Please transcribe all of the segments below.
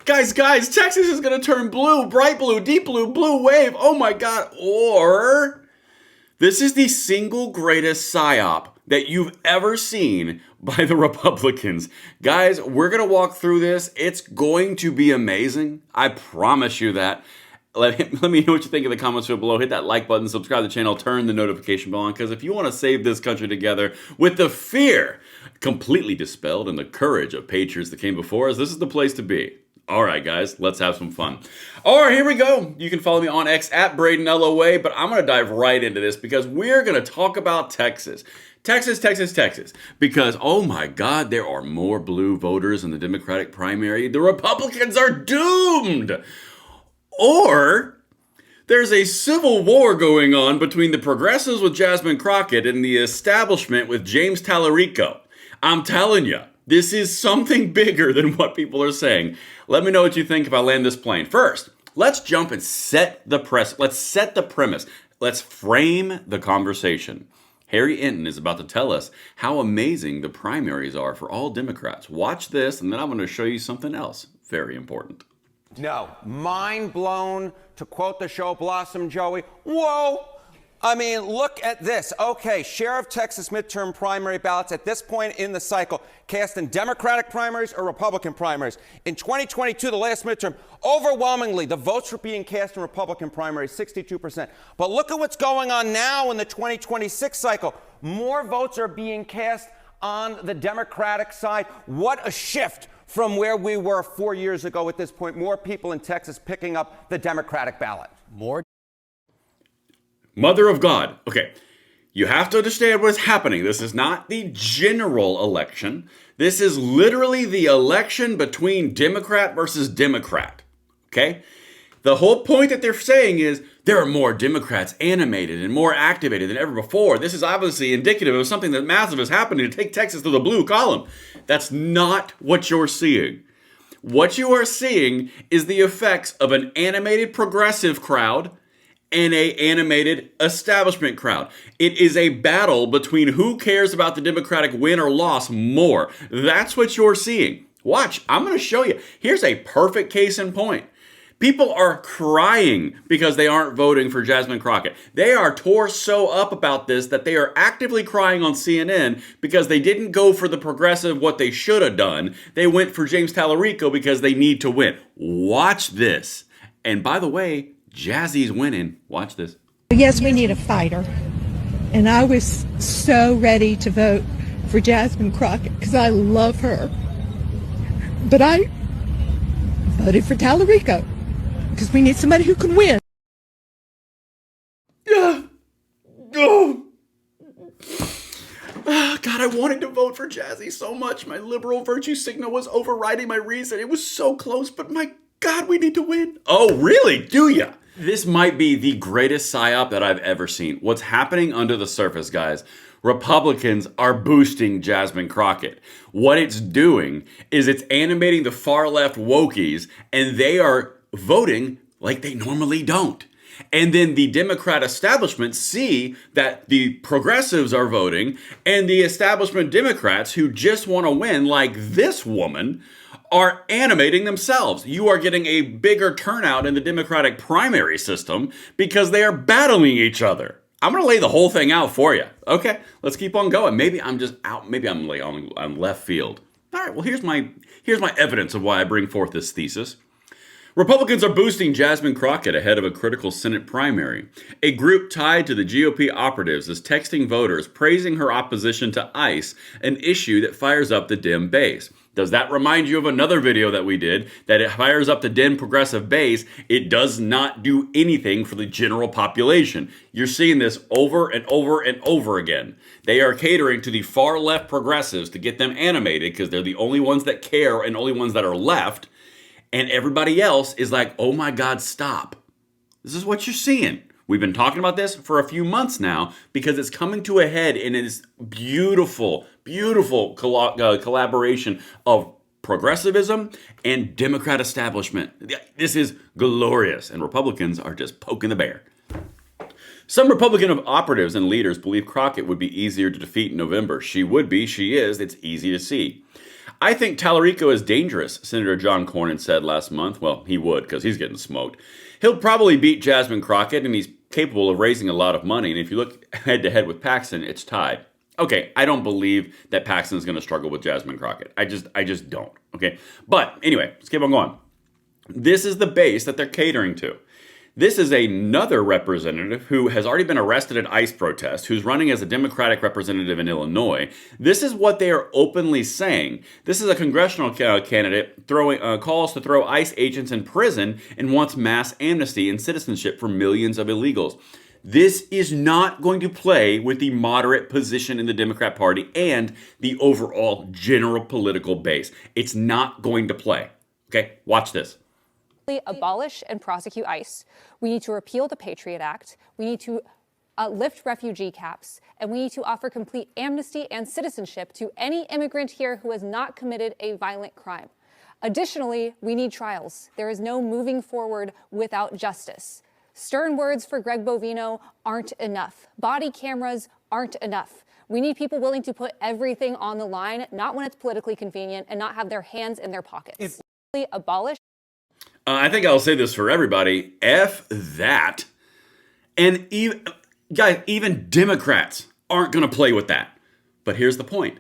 Guys, Texas is going to turn blue, bright blue, deep blue, blue wave. Oh my God. Or this is the single greatest psyop that you've ever seen by the Republicans. Guys, we're going to walk through this. It's going to be amazing. I promise you that. Let me know what you think in the comments below. Hit that like button, subscribe to the channel, turn the notification bell on, because if you want to save this country together with the fear completely dispelled and the courage of patriots that came before us, this is the place to be. All right, guys, let's have some fun. All right, here we go. You can follow me on X at Braden LOA, but I'm going to dive right into this because we're going to talk about Texas. Texas. Because, oh my God, there are more blue voters in the Democratic primary. The Republicans are doomed. Or there's a civil war going on between the progressives with Jasmine Crockett and the establishment with James Tallarico. I'm telling you, this is something bigger than what people are saying. Let me know what you think if I land this plane. First, let's jump and set the premise. Let's frame the conversation. Harry Enton is about to tell us how amazing the primaries are for all Democrats. Watch this, and then I'm going to show you something else very important. No, mind blown, to quote the show Blossom Joey. Whoa! I mean, look at this. Okay, share of Texas midterm primary ballots at this point in the cycle cast in Democratic primaries or Republican primaries. In 2022, the last midterm, overwhelmingly, the votes were being cast in Republican primaries, 62%. But look at what's going on now in the 2026 cycle. More votes are being cast on the Democratic side. What a shift from where we were 4 years ago at this point. More people in Texas picking up the Democratic ballot. More. Mother of God. Okay, you have to understand what's happening. This is not the general election. This is literally the election between Democrat versus Democrat. Okay? The whole point that they're saying is there are more Democrats animated and more activated than ever before. This is obviously indicative of something that massive is happening to take Texas to the blue column. That's not what you're seeing. What you are seeing is the effects of an animated progressive crowd and an animated establishment crowd. It is a battle between who cares about the Democratic win or loss more. That's what you're seeing. Watch, I'm going to show you. Here's a perfect case in point. People are crying because they aren't voting for Jasmine Crockett. They are tore so up about this that they are actively crying on CNN because they didn't go for the progressive what they should have done. They went for James Tallarico because they need to win. Watch this. And by the way, Jazzy's winning. Watch this. Yes, we need a fighter. And I was so ready to vote for Jasmine Crockett because I love her. But I voted for Tallarico because we need somebody who can win. God, I wanted to vote for Jazzy so much. My liberal virtue signal was overriding my reason. It was so close, but my God, we need to win. Oh, really? Do ya? This might be the greatest psyop that I've ever seen. What's happening under the surface, guys? Republicans are boosting Jasmine Crockett. What it's doing is it's animating the far left wokies, and they are voting like they normally don't. And then the Democrat establishment see that the progressives are voting, and the establishment Democrats who just want to win, like this woman, are animating themselves. You are getting a bigger turnout in the Democratic primary system because they are battling each other. I'm going to lay the whole thing out for you. Okay, let's keep on going. Maybe I'm just out. Maybe I'm like on left field. All right, well, here's my evidence of why I bring forth this thesis. Republicans are boosting Jasmine Crockett ahead of a critical Senate primary. A group tied to the GOP operatives is texting voters praising her opposition to ICE, an issue that fires up the Dem base. Does that remind you of another video that we did, that it fires up the Dem progressive base? It does not do anything for the general population. You're seeing this over and over and over again. They are catering to the far left progressives to get them animated because they're the only ones that care and only ones that are left. And everybody else is like, oh my God, stop. This is what you're seeing. We've been talking about this for a few months now because it's coming to a head in this beautiful, beautiful collaboration of progressivism and Democrat establishment. This is glorious, and Republicans are just poking the bear. Some Republican operatives and leaders believe Crockett would be easier to defeat in November. She would be, she is, it's easy to see. I think Tallarico is dangerous, Senator John Cornyn said last month. Well, he would, because he's getting smoked. He'll probably beat Jasmine Crockett, and he's capable of raising a lot of money. And if you look head-to-head with Paxton, it's tied. Okay, I don't believe that Paxton's going to struggle with Jasmine Crockett. I just don't. Okay, but anyway, let's keep on going. This is the base that they're catering to. This is another representative who has already been arrested at ICE protest, who's running as a Democratic representative in Illinois. This is what they are openly saying. This is a congressional candidate throwing calls to throw ICE agents in prison and wants mass amnesty and citizenship for millions of illegals. This is not going to play with the moderate position in the Democrat Party and the overall general political base. It's not going to play. Okay, watch this. Abolish and prosecute ICE. We need to repeal the Patriot Act. We need to lift refugee caps. And we need to offer complete amnesty and citizenship to any immigrant here who has not committed a violent crime. Additionally, we need trials. There is no moving forward without justice. Stern words for Greg Bovino aren't enough. Body cameras aren't enough. We need people willing to put everything on the line, not when it's politically convenient, and not have their hands in their pockets. Abolish. I think I'll say this for everybody. F that. And even Democrats aren't going to play with that. But here's the point.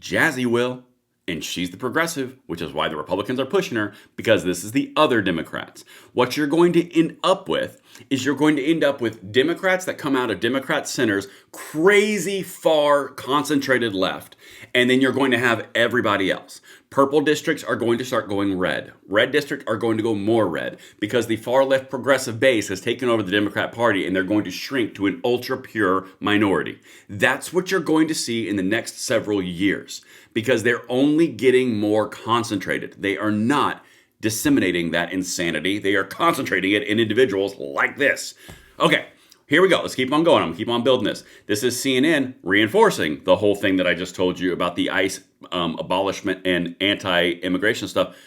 Jazzy will, and she's the progressive, which is why the Republicans are pushing her, because this is the other Democrats. What you're going to end up with is you're going to end up with Democrats that come out of Democrat centers, crazy far concentrated left, and then you're going to have everybody else. Purple districts are going to start going red. Red districts are going to go more red because the far left progressive base has taken over the Democrat Party and they're going to shrink to an ultra pure minority. That's what you're going to see in the next several years because they're only getting more concentrated. They are not disseminating that insanity. They are concentrating it in individuals like this. Okay. Here we go. Let's keep on going. I'm going to keep on building this. This is CNN reinforcing the whole thing that I just told you about the ICE abolishment and anti-immigration stuff.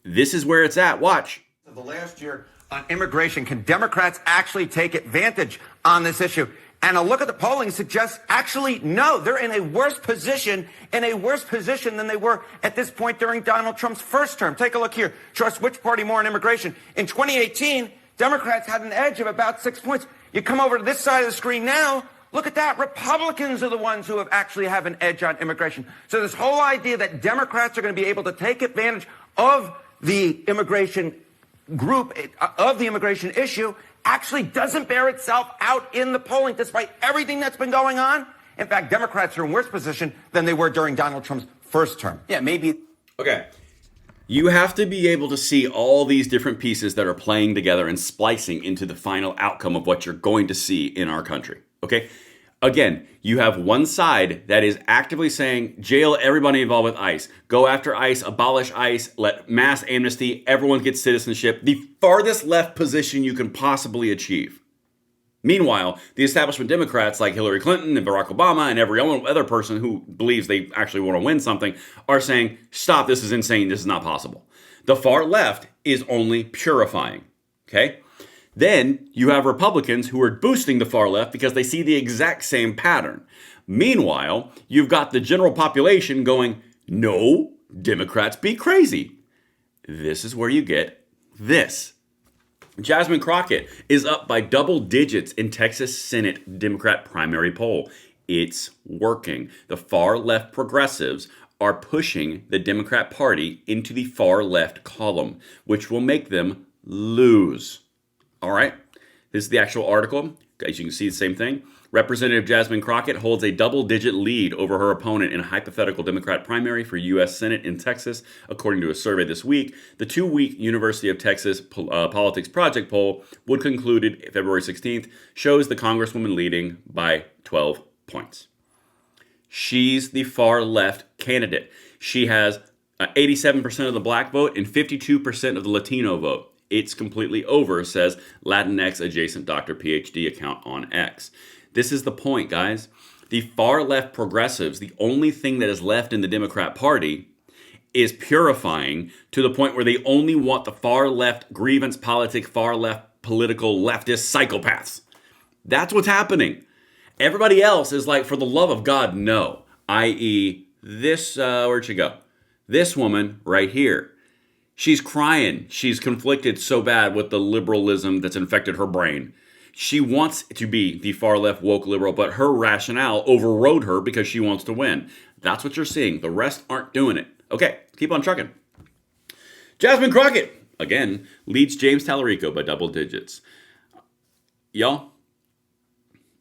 This is where it's at. Watch. The last year on immigration, can Democrats actually take advantage on this issue? And a look at the polling suggests actually no, they're in a worse position than they were at this point during Donald Trump's first term. Take a look here. Trust which party more on immigration. In 2018, Democrats had an edge of about 6 points. You come over to this side of the screen now, look at that. Republicans are the ones who have an edge on immigration. So this whole idea that Democrats are going to be able to take advantage of the immigration group, of the immigration issue, actually doesn't bear itself out in the polling, despite everything that's been going on. In fact, Democrats are in worse position than they were during Donald Trump's first term. Yeah, maybe. Okay. You have to be able to see all these different pieces that are playing together and splicing into the final outcome of what you're going to see in our country. Okay? Again, you have one side that is actively saying, jail everybody involved with ICE. Go after ICE, abolish ICE, let mass amnesty, everyone gets citizenship. The farthest left position you can possibly achieve. Meanwhile, the establishment Democrats like Hillary Clinton and Barack Obama and every other person who believes they actually want to win something are saying, stop, this is insane, this is not possible. The far left is only purifying, okay? Then you have Republicans who are boosting the far left because they see the exact same pattern. Meanwhile, you've got the general population going, no, Democrats be crazy. This is where you get this. Jasmine Crockett is up by double digits in Texas Senate Democrat primary poll. It's working. The far left progressives are pushing the Democrat Party into the far left column, which will make them lose. All right, this is the actual article. As you can see, the same thing. Representative Jasmine Crockett holds a double-digit lead over her opponent in a hypothetical Democrat primary for U.S. Senate in Texas, according to a survey this week. The 2-week University of Texas Politics Project poll, which concluded February 16th, shows the Congresswoman leading by 12 points. She's the far-left candidate. She has 87% of the black vote and 52% of the Latino vote. It's completely over, says Latinx adjacent Dr. PhD account on X. This is the point, guys. The far left progressives, the only thing that is left in the Democrat Party is purifying to the point where they only want the far left grievance politic, far left political leftist psychopaths. That's what's happening. Everybody else is like, for the love of God, no. I.e., this, where'd she go? This woman right here. She's crying. She's conflicted so bad with the liberalism that's infected her brain. She wants to be the far left woke liberal, but her rationale overrode her because she wants to win. That's what you're seeing. The rest aren't doing it. Okay, keep on trucking. Jasmine Crockett, again, leads James Tallarico by double digits. Y'all,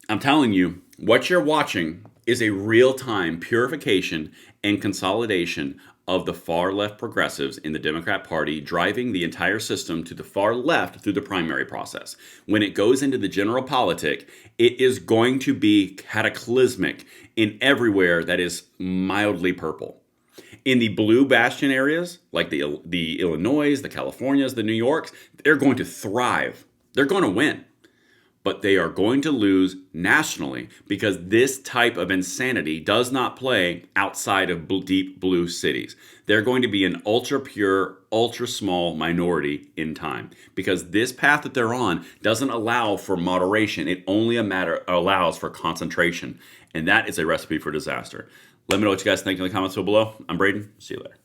I'm telling you, what you're watching is a real-time purification and consolidation of the far left progressives in the Democrat Party, driving the entire system to the far left through the primary process. When it goes into the general politic, it is going to be cataclysmic in everywhere that is mildly purple. In the blue bastion areas, like the Illinois, the Californias, the New Yorks, they're going to thrive. They're going to win. But they are going to lose nationally because this type of insanity does not play outside of deep blue cities. They're going to be an ultra pure, ultra small minority in time because this path that they're on doesn't allow for moderation. It only allows for concentration. And that is a recipe for disaster. Let me know what you guys think in the comments below. I'm Braden. See you later.